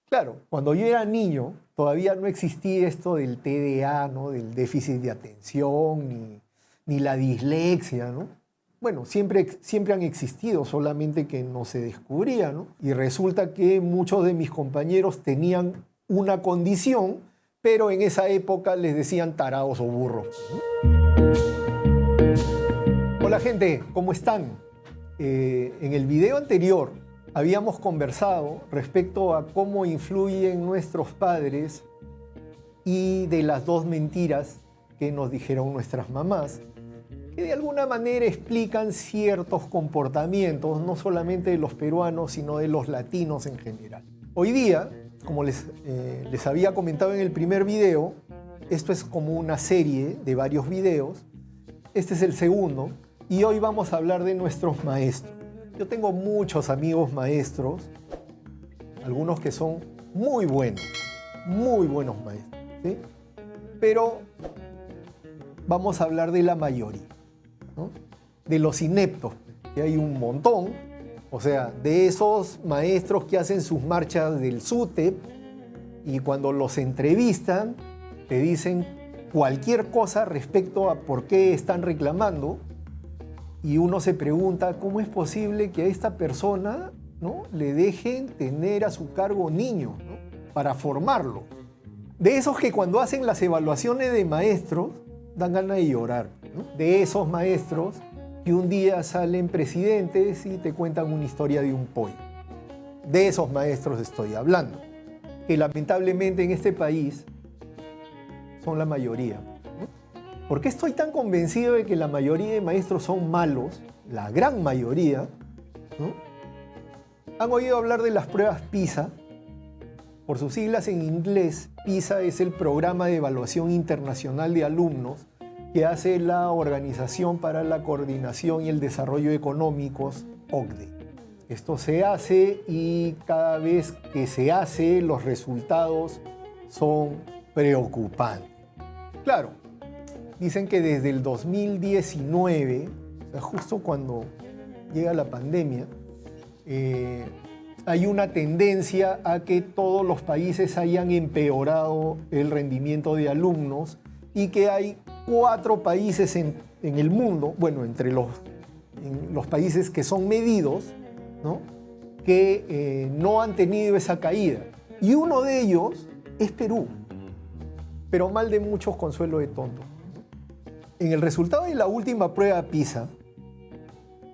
Claro, cuando yo era niño todavía no existía esto del TDA, ¿no? Del déficit de atención, ni la dislexia, ¿no? Bueno, siempre han existido, solamente que no se descubría, ¿no? Y resulta que muchos de mis compañeros tenían una condición, pero en esa época les decían tarados o burros, ¿no? Hola gente, ¿cómo están? En el video anterior habíamos conversado respecto a cómo influyen nuestros padres y de las dos mentiras que nos dijeron nuestras mamás, que de alguna manera explican ciertos comportamientos, no solamente de los peruanos, sino de los latinos en general. Hoy día, como les había comentado en el primer video, esto es como una serie de varios videos, este es el segundo, y hoy vamos a hablar de nuestros maestros. Yo tengo muchos amigos maestros, algunos que son muy buenos maestros, ¿sí? Pero vamos a hablar de la mayoría, ¿no? De los ineptos, que hay un montón, o sea, de esos maestros que hacen sus marchas del SUTEP y cuando los entrevistan te dicen cualquier cosa respecto a por qué están reclamando. Y uno se pregunta, ¿cómo es posible que a esta persona, ¿no?, le dejen tener a su cargo niños, ¿no?, para formarlo? De esos que cuando hacen las evaluaciones de maestros dan ganas de llorar, ¿no? De esos maestros que un día salen presidentes y te cuentan una historia de un pollo. De esos maestros estoy hablando, que lamentablemente en este país son la mayoría. ¿Por qué estoy tan convencido de que la mayoría de maestros son malos? La gran mayoría, ¿no? ¿Han oído hablar de las pruebas PISA? Por sus siglas en inglés, PISA es el Programa de Evaluación Internacional de Alumnos que hace la Organización para la Coordinación y el Desarrollo Económicos, OCDE. Esto se hace y cada vez que se hace los resultados son preocupantes. Claro, dicen que desde el 2019, o sea, justo cuando llega la pandemia, hay una tendencia a que todos los países hayan empeorado el rendimiento de alumnos y que hay 4 países en el mundo, bueno, entre los países que son medidos, ¿no?, que no han tenido esa caída. Y uno de ellos es Perú, pero mal de muchos, consuelo de tontos. En el resultado de la última prueba PISA,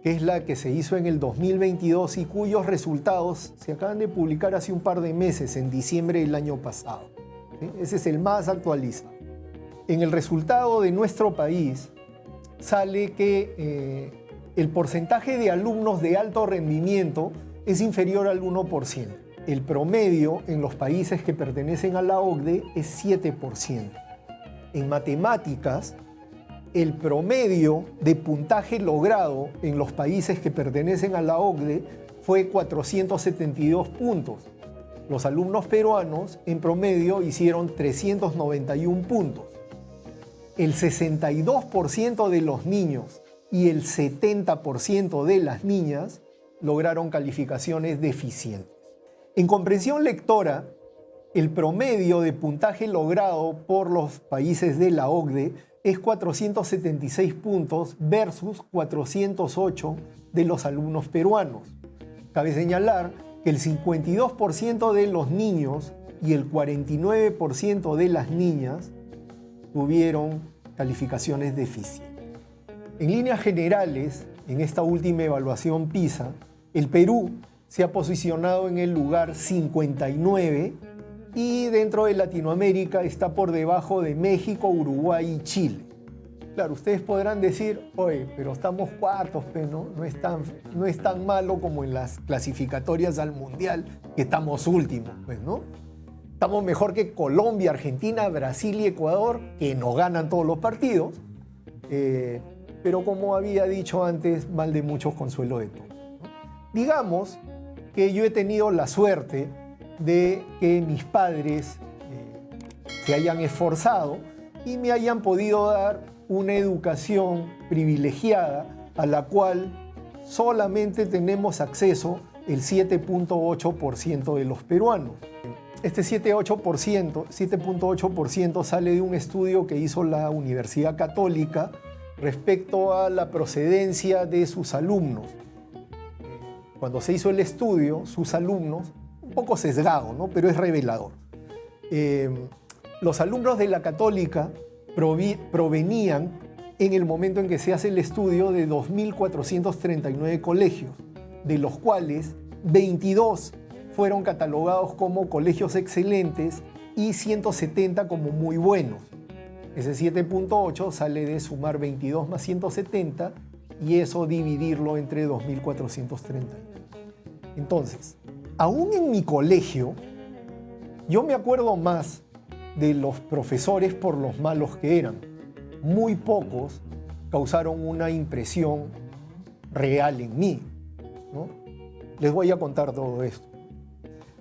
que es la que se hizo en el 2022 y cuyos resultados se acaban de publicar hace un par de meses, en diciembre del año pasado, ¿sí? Ese es el más actualizado. En el resultado de nuestro país sale que el porcentaje de alumnos de alto rendimiento es inferior al 1%. El promedio en los países que pertenecen a la OCDE es 7%. En matemáticas, el promedio de puntaje logrado en los países que pertenecen a la OCDE fue 472 puntos. Los alumnos peruanos en promedio hicieron 391 puntos. El 62% de los niños y el 70% de las niñas lograron calificaciones deficientes. En comprensión lectora, el promedio de puntaje logrado por los países de la OCDE es 476 puntos versus 408 de los alumnos peruanos. Cabe señalar que el 52% de los niños y el 49% de las niñas tuvieron calificaciones deficientes. En líneas generales, en esta última evaluación PISA, el Perú se ha posicionado en el lugar 59 y dentro de Latinoamérica está por debajo de México, Uruguay y Chile. Claro, ustedes podrán decir, oye, pero estamos cuartos, ¿no? No es tan malo como en las clasificatorias al Mundial, que estamos últimos, pues, ¿no? Estamos mejor que Colombia, Argentina, Brasil y Ecuador, que nos ganan todos los partidos. Pero como había dicho antes, mal de muchos, consuelo de todos, ¿no? Digamos que yo he tenido la suerte de que mis padres se hayan esforzado y me hayan podido dar una educación privilegiada a la cual solamente tenemos acceso el 7.8% de los peruanos. Este 7.8% sale de un estudio que hizo la Universidad Católica respecto a la procedencia de sus alumnos. Cuando se hizo el estudio, sus alumnos, un poco sesgado, ¿no? Pero es revelador. Los alumnos de la Católica provenían, en el momento en que se hace el estudio, de 2.439 colegios, de los cuales 22 fueron catalogados como colegios excelentes y 170 como muy buenos. Ese 7.8 sale de sumar 22 más 170 y eso dividirlo entre 2.430. Entonces, aún en mi colegio, yo me acuerdo más de los profesores por los malos que eran. Muy pocos causaron una impresión real en mí, ¿no? Les voy a contar todo esto.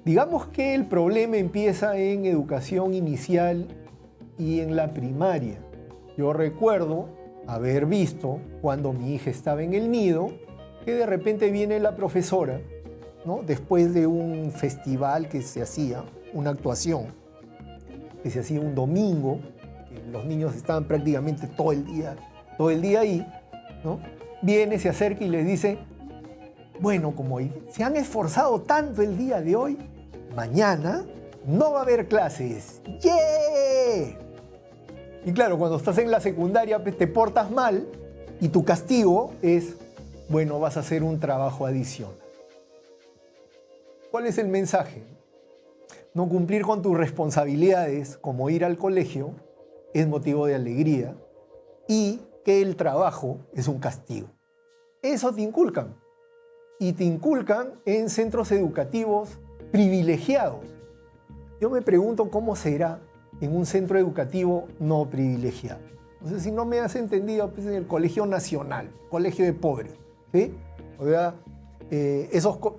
Digamos que el problema empieza en educación inicial y en la primaria. Yo recuerdo haber visto, cuando mi hija estaba en el nido, que de repente viene la profesora, ¿no? Después de un festival que se hacía, una actuación, que se hacía un domingo, que los niños estaban prácticamente todo el día ahí, ¿no? Viene, se acerca y les dice: bueno, como se han esforzado tanto el día de hoy, mañana no va a haber clases. ¡Yeah! Y claro, cuando estás en la secundaria te portas mal y tu castigo es, bueno, vas a hacer un trabajo adicional. ¿Cuál es el mensaje? No cumplir con tus responsabilidades, como ir al colegio, es motivo de alegría, y que el trabajo es un castigo. Eso te inculcan. Y te inculcan en centros educativos privilegiados. Yo me pregunto cómo será en un centro educativo no privilegiado. No sé si no me has entendido, pues en el Colegio Nacional, colegio de pobres, ¿sí? O sea,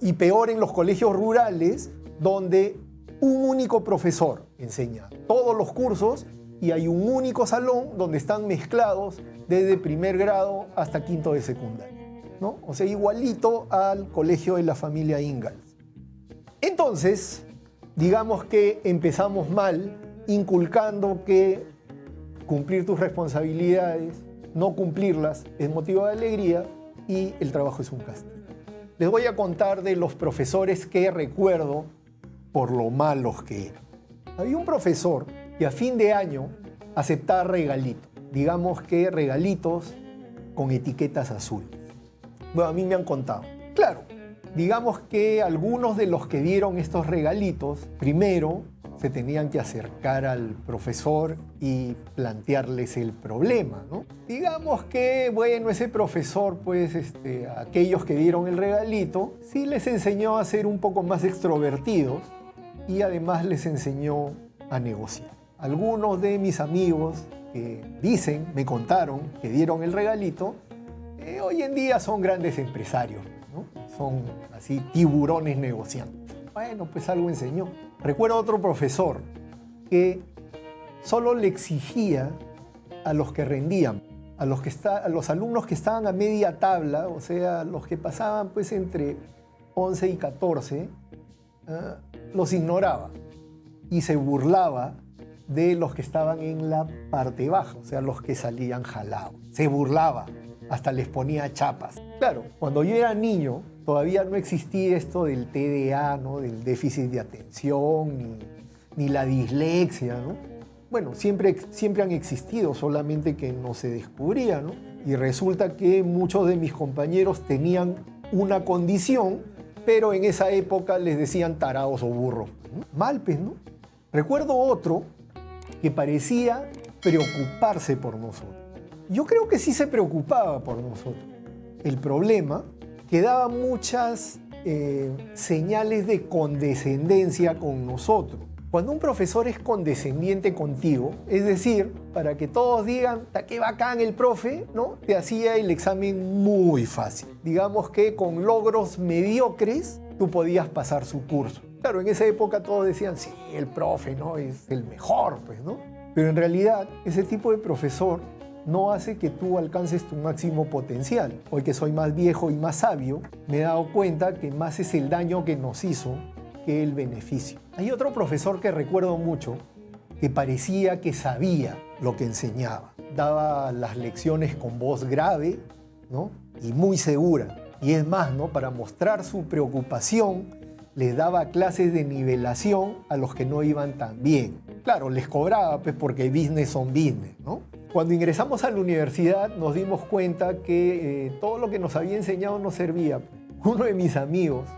y peor en los colegios rurales, donde un único profesor enseña todos los cursos y hay un único salón donde están mezclados desde primer grado hasta quinto de secundaria, ¿no? O sea, igualito al colegio de la familia Ingalls. Entonces, digamos que empezamos mal, inculcando que cumplir tus responsabilidades, no cumplirlas, es motivo de alegría y el trabajo es un castigo. Les voy a contar de los profesores que recuerdo por lo malos que eran. Había un profesor que a fin de año aceptaba regalitos, digamos que regalitos con etiquetas azules. Bueno, a mí me han contado. Claro, digamos que algunos de los que dieron estos regalitos, primero se tenían que acercar al profesor y plantearles el problema, ¿no? Digamos que, bueno, ese profesor, pues, a aquellos que dieron el regalito, sí les enseñó a ser un poco más extrovertidos y además les enseñó a negociar. Algunos de mis amigos que me contaron que dieron el regalito, hoy en día son grandes empresarios, ¿no? Son así tiburones negociando. Bueno, pues algo enseñó. Recuerdo otro profesor que solo le exigía a los que rendían, a los alumnos que estaban a media tabla, o sea, los que pasaban pues entre 11 y 14, los ignoraba y se burlaba de los que estaban en la parte baja, o sea, los que salían jalados. Se burlaba, hasta les ponía chapas. Claro, cuando yo era niño, todavía no existía esto del TDA, ¿no? Del déficit de atención, ni la dislexia, ¿no? Bueno, siempre han existido, solamente que no se descubría, ¿no? Y resulta que muchos de mis compañeros tenían una condición, pero en esa época les decían tarados o burros, ¿no? Mal, pues, ¿no? Recuerdo otro que parecía preocuparse por nosotros. Yo creo que sí se preocupaba por nosotros. El problema, que daba muchas señales de condescendencia con nosotros. Cuando un profesor es condescendiente contigo, es decir, para que todos digan, qué bacán el profe, ¿no? Te hacía el examen muy fácil. Digamos que con logros mediocres tú podías pasar su curso. Claro, en esa época todos decían, sí, el profe, ¿no? Es el mejor, pues, ¿no? Pero en realidad, ese tipo de profesor no hace que tú alcances tu máximo potencial. Hoy que soy más viejo y más sabio, me he dado cuenta que más es el daño que nos hizo que el beneficio. Hay otro profesor que recuerdo mucho que parecía que sabía lo que enseñaba. Daba las lecciones con voz grave, ¿no? Y muy segura. Y es más, ¿no? Para mostrar su preocupación, les daba clases de nivelación a los que no iban tan bien. Claro, les cobraba pues, porque business son business, ¿no? Cuando ingresamos a la universidad nos dimos cuenta que todo lo que nos había enseñado no servía. Uno de mis amigos,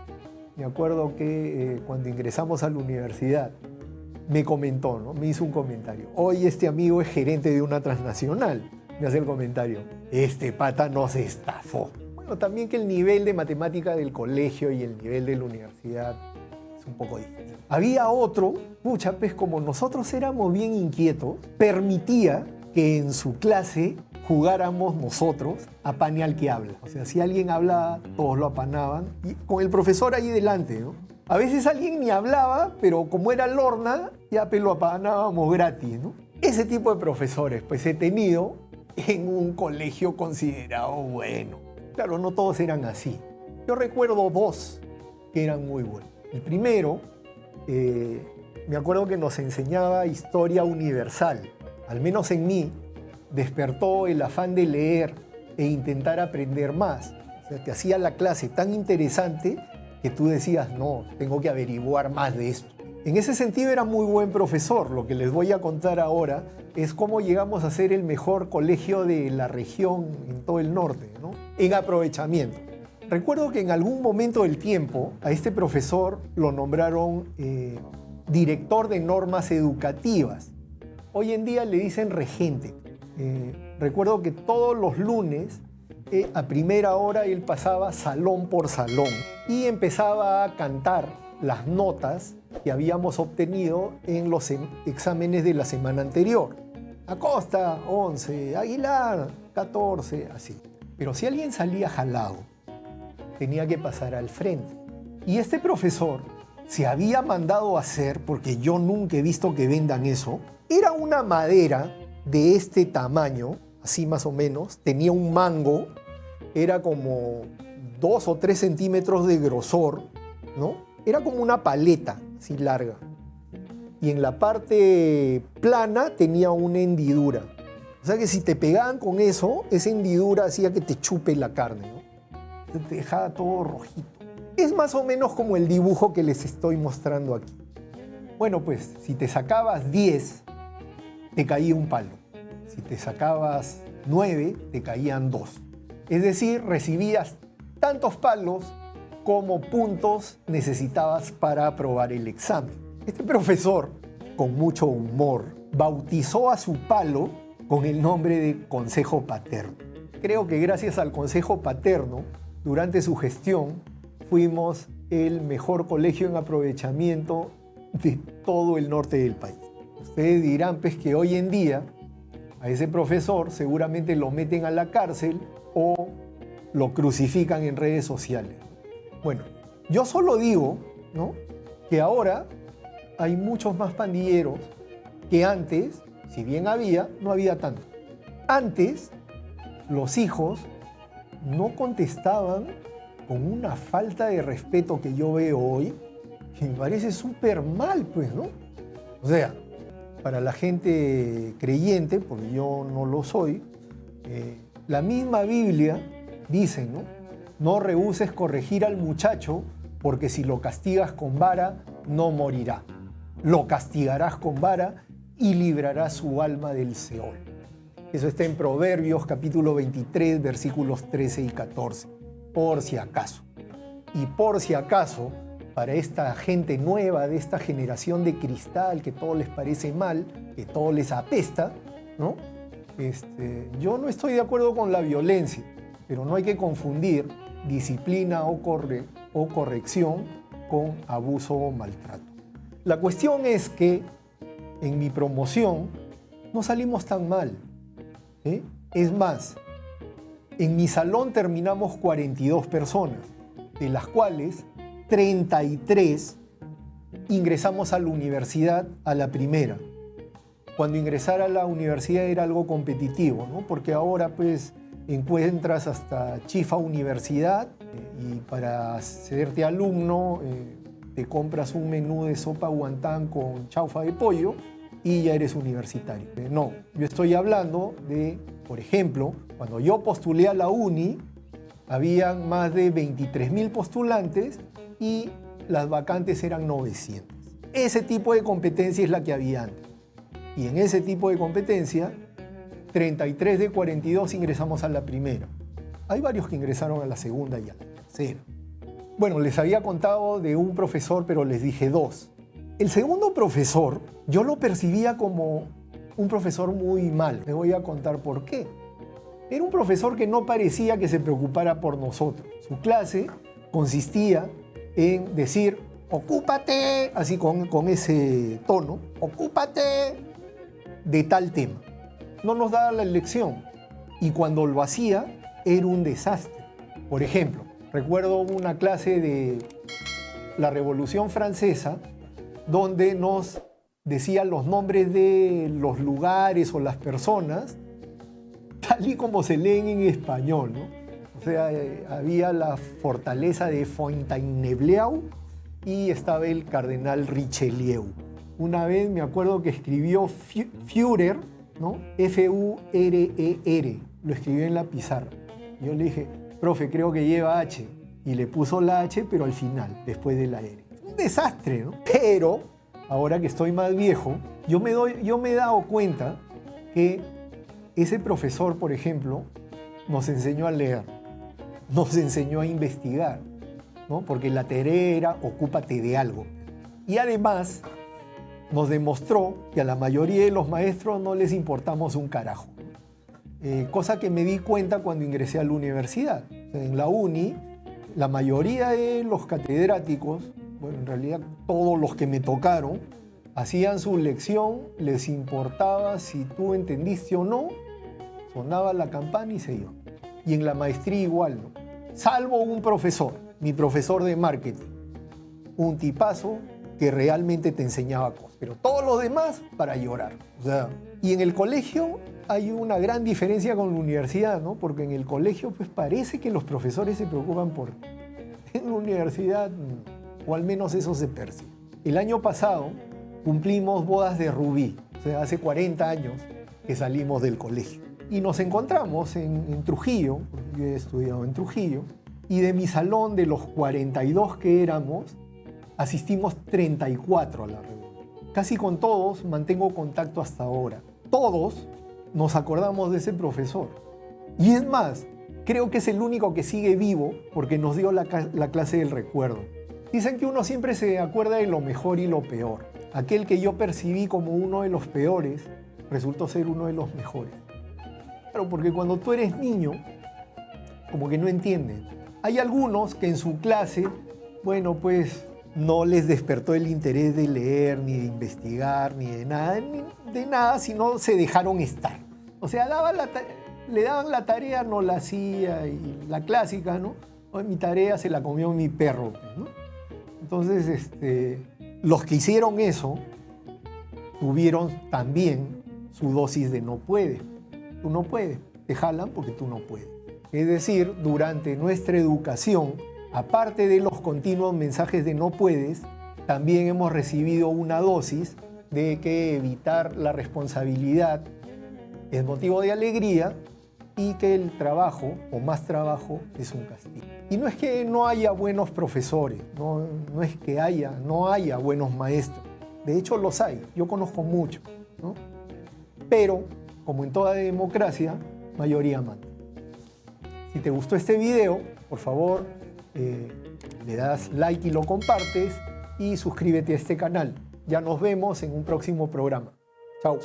me acuerdo que cuando ingresamos a la universidad, me comentó, ¿no? Me hizo un comentario. Hoy este amigo es gerente de una transnacional. Me hace el comentario, este pata nos estafó. Bueno, también que el nivel de matemática del colegio y el nivel de la universidad es un poco distinto. Había otro, pucha, pues como nosotros éramos bien inquietos, permitía que en su clase jugáramos nosotros a pane al que habla. O sea, si alguien hablaba, todos lo apanaban, y con el profesor ahí delante, ¿no? A veces alguien ni hablaba, pero como era Lorna, ya pues lo apanábamos gratis, ¿no? Ese tipo de profesores, pues he tenido en un colegio considerado bueno. Claro, no todos eran así. Yo recuerdo dos que eran muy buenos. El primero, me acuerdo que nos enseñaba historia universal. Al menos en mí, despertó el afán de leer e intentar aprender más. O sea, te hacía la clase tan interesante que tú decías, no, tengo que averiguar más de esto. En ese sentido era muy buen profesor. Lo que les voy a contar ahora es cómo llegamos a ser el mejor colegio de la región en todo el norte, ¿no? En aprovechamiento. Recuerdo que en algún momento del tiempo a este profesor lo nombraron director de normas educativas. Hoy en día le dicen regente. Recuerdo que todos los lunes a primera hora él pasaba salón por salón y empezaba a cantar las notas que habíamos obtenido en los exámenes de la semana anterior. Acosta, 11, Aguilar, 14, así. Pero si alguien salía jalado, tenía que pasar al frente. Y este profesor se había mandado a hacer, porque yo nunca he visto que vendan eso, era una madera de este tamaño, así más o menos, tenía un mango, era como 2 o 3 centímetros de grosor, ¿no? Era como una paleta, así larga. Y en la parte plana tenía una hendidura. O sea que si te pegaban con eso, esa hendidura hacía que te chupe la carne, ¿no? Te dejaba todo rojito. Es más o menos como el dibujo que les estoy mostrando aquí. Bueno, pues si te sacabas 10, te caía un palo. Si te sacabas 9, te caían 2. Es decir, recibías tantos palos como puntos necesitabas para aprobar el examen. Este profesor, con mucho humor, bautizó a su palo con el nombre de Consejo Paterno. Creo que gracias al Consejo Paterno, durante su gestión, fuimos el mejor colegio en aprovechamiento de todo el norte del país. Ustedes dirán pues que hoy en día a ese profesor seguramente lo meten a la cárcel o lo crucifican en redes sociales. Bueno, yo solo digo, ¿no?, que ahora hay muchos más pandilleros que antes, si bien había, no había tanto. Antes, los hijos no contestaban con una falta de respeto que yo veo hoy, que me parece súper mal, pues, ¿no? O sea, para la gente creyente, porque yo no lo soy, la misma Biblia dice, ¿no? No rehúses corregir al muchacho, porque si lo castigas con vara, no morirá. Lo castigarás con vara y librarás su alma del Seol. Eso está en Proverbios capítulo 23, versículos 13 y 14. Por si acaso. Y por si acaso, para esta gente nueva de esta generación de cristal, que todo les parece mal, que todo les apesta, ¿no? Yo no estoy de acuerdo con la violencia, pero no hay que confundir disciplina o corrección con abuso o maltrato. La cuestión es que en mi promoción no salimos tan mal, ¿eh? Es más, en mi salón terminamos 42 personas, de las cuales 33 ingresamos a la universidad a la primera. Cuando ingresar a la universidad era algo competitivo, ¿no? Porque ahora pues encuentras hasta chifa universidad y para hacerte alumno te compras un menú de sopa guantán con chaufa de pollo y ya eres universitario. No, yo estoy hablando de, por ejemplo, cuando yo postulé a la uni, habían más de 23.000 postulantes y las vacantes eran 900. Ese tipo de competencia es la que había antes. Y en ese tipo de competencia, 33 de 42 ingresamos a la primera. Hay varios que ingresaron a la segunda y a la tercera. Bueno, les había contado de un profesor, pero les dije dos. El segundo profesor, yo lo percibía como un profesor muy mal. Les voy a contar por qué. Era un profesor que no parecía que se preocupara por nosotros. Su clase consistía en decir, ocúpate, así con ese tono, ocúpate de tal tema. No nos daba la lección. Y cuando lo hacía, era un desastre. Por ejemplo, recuerdo una clase de la Revolución Francesa donde nos decía los nombres de los lugares o las personas tal y como se leen en español, ¿no? O sea, había la fortaleza de Fontainebleau y estaba el cardenal Richelieu. Una vez me acuerdo que escribió Führer, ¿no? F-U-R-E-R, lo escribió en la pizarra. Yo le dije, profe, creo que lleva H. Y le puso la H, pero al final, después de la R. Un desastre, ¿no? Pero, ahora que estoy más viejo, yo me he dado cuenta que ese profesor, por ejemplo, nos enseñó a leer, nos enseñó a investigar, ¿no? Porque la tarea era ocúpate de algo. Y además nos demostró que a la mayoría de los maestros no les importamos un carajo. Cosa que me di cuenta cuando ingresé a la universidad. En la uni, la mayoría de los catedráticos, bueno, en realidad todos los que me tocaron, hacían su lección, les importaba si tú entendiste o no, sonaba la campana y se iba. Y en la maestría igual, ¿no? Salvo un profesor, mi profesor de marketing, un tipazo que realmente te enseñaba cosas, pero todos los demás para llorar. O sea, y en el colegio hay una gran diferencia con la universidad, ¿no? Porque en el colegio pues parece que los profesores se preocupan por ti. En la universidad, o al menos eso se percibe. El año pasado cumplimos bodas de Rubí, o sea, hace 40 años que salimos del colegio. Y nos encontramos en Trujillo, porque yo he estudiado en Trujillo, y de mi salón, de los 42 que éramos, asistimos 34 a la reunión. Casi con todos mantengo contacto hasta ahora. Todos nos acordamos de ese profesor. Y es más, creo que es el único que sigue vivo porque nos dio la clase del recuerdo. Dicen que uno siempre se acuerda de lo mejor y lo peor. Aquel que yo percibí como uno de los peores resultó ser uno de los mejores. Claro, porque cuando tú eres niño, como que no entiendes. Hay algunos que en su clase, bueno, pues no les despertó el interés de leer, ni de investigar, ni de nada, sino se dejaron estar. O sea, le daban la tarea, no la hacía, y la clásica, ¿no? Mi tarea se la comió mi perro, ¿no? Entonces, los que hicieron eso tuvieron también su dosis de no puede. Tú no puedes, te jalan porque tú no puedes. Es decir, durante nuestra educación, aparte de los continuos mensajes de no puedes, también hemos recibido una dosis de que evitar la responsabilidad es motivo de alegría y que el trabajo, o más trabajo, es un castigo. Y no es que no haya buenos profesores, no es que no haya buenos maestros. De hecho, los hay, yo conozco muchos, ¿no? Pero, como en toda democracia, mayoría manda. Si te gustó este video, por favor, le das like y lo compartes y suscríbete a este canal. Ya nos vemos en un próximo programa. Chao.